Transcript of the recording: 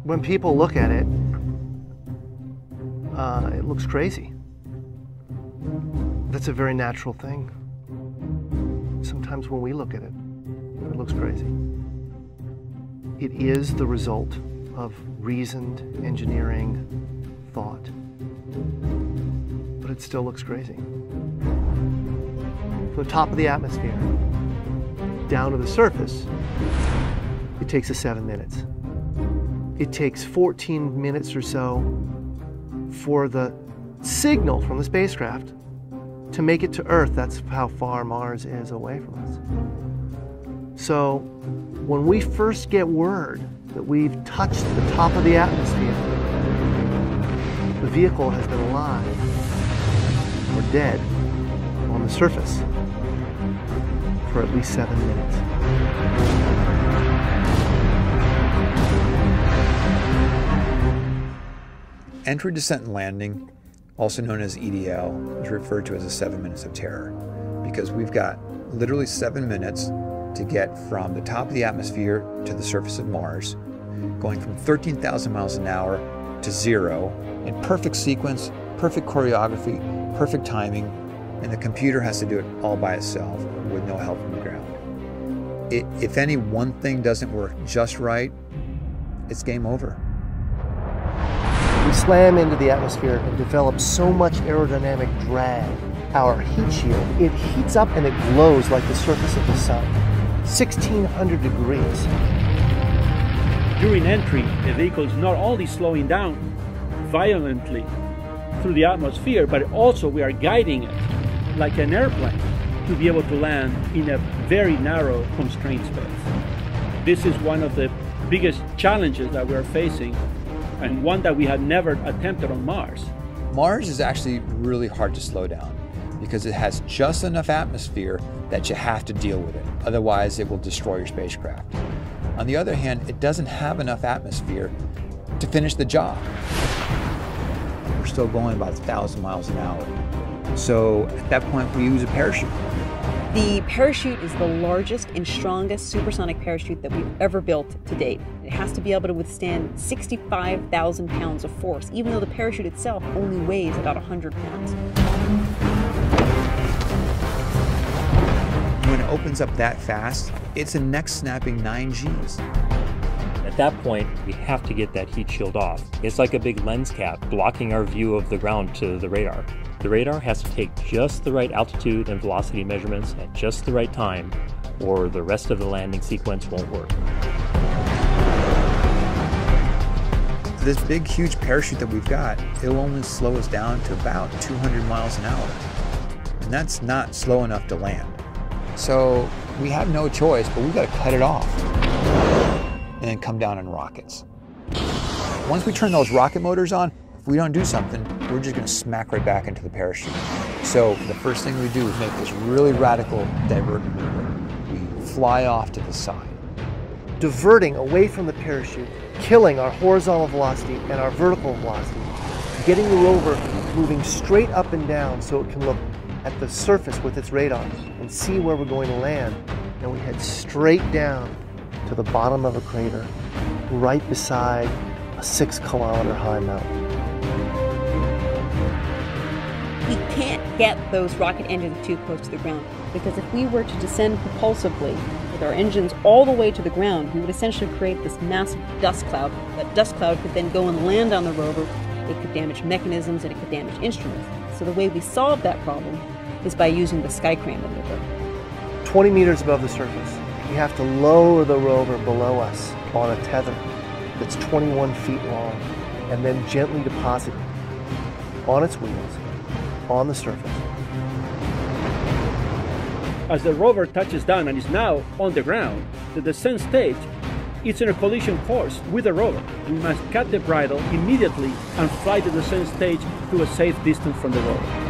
When people look at it, it looks crazy. That's a very natural thing. Sometimes when we look at it, it looks crazy. It is the result of reasoned engineering thought, but it still looks crazy. From the top of the atmosphere down to the surface, it takes us 7 minutes. It takes 14 minutes or so for the signal from the spacecraft to make it to Earth. That's how far Mars is away from us. So when we first get word that we've touched the top of the atmosphere, the vehicle has been alive or dead on the surface for at least 7 minutes. Entry, descent, and landing, also known as EDL, is referred to as the 7 minutes of terror because we've got literally 7 minutes to get from the top of the atmosphere to the surface of Mars, going from 13,000 miles an hour to 0 in perfect sequence, perfect choreography, perfect timing, and the computer has to do it all by itself with no help from the ground. If any one thing doesn't work just right, it's game over. We slam into the atmosphere and develop so much aerodynamic drag. Our heat shield, it heats up and it glows like the surface of the sun. 1,600 degrees. During entry, the vehicle is not only slowing down violently through the atmosphere, but also we are guiding it like an airplane to be able to land in a very narrow, constrained space. This is one of the biggest challenges that we are facing, and one that we had never attempted on Mars. Mars is actually really hard to slow down because it has just enough atmosphere that you have to deal with it. Otherwise, it will destroy your spacecraft. On the other hand, it doesn't have enough atmosphere to finish the job. We're still going about 1,000 miles an hour. So at that point, we use a parachute. The parachute is the largest and strongest supersonic parachute that we've ever built to date. It has to be able to withstand 65,000 pounds of force, even though the parachute itself only weighs about 100 pounds. When it opens up that fast, it's a neck-snapping 9 Gs. At that point, we have to get that heat shield off. It's like a big lens cap blocking our view of the ground to the radar. The radar has to take just the right altitude and velocity measurements at just the right time, or the rest of the landing sequence won't work. This big, huge parachute that we've got, it'll only slow us down to about 200 miles an hour. And that's not slow enough to land. So we have no choice, but we've got to cut it off and then come down in rockets. Once we turn those rocket motors on, if we don't do something, we're just going to smack right back into the parachute. So the first thing we do is make this really radical divergent maneuver. We fly off to the side. Diverting away from the parachute, killing our horizontal velocity and our vertical velocity, getting the rover moving straight up and down so it can look at the surface with its radar and see where we're going to land. And we head straight down to the bottom of a crater, right beside a 6-kilometer high mountain. We can't get those rocket engines too close to the ground, because if we were to descend propulsively with our engines all the way to the ground, we would essentially create this massive dust cloud. That dust cloud could then go and land on the rover. It could damage mechanisms and it could damage instruments. So the way we solve that problem is by using the sky crane maneuver. 20 meters above the surface, we have to lower the rover below us on a tether that's 21 feet long and then gently deposit it on its wheels on the surface. As the rover touches down and is now on the ground, the descent stage is in a collision course with the rover. We must cut the bridle immediately and fly the descent stage to a safe distance from the rover.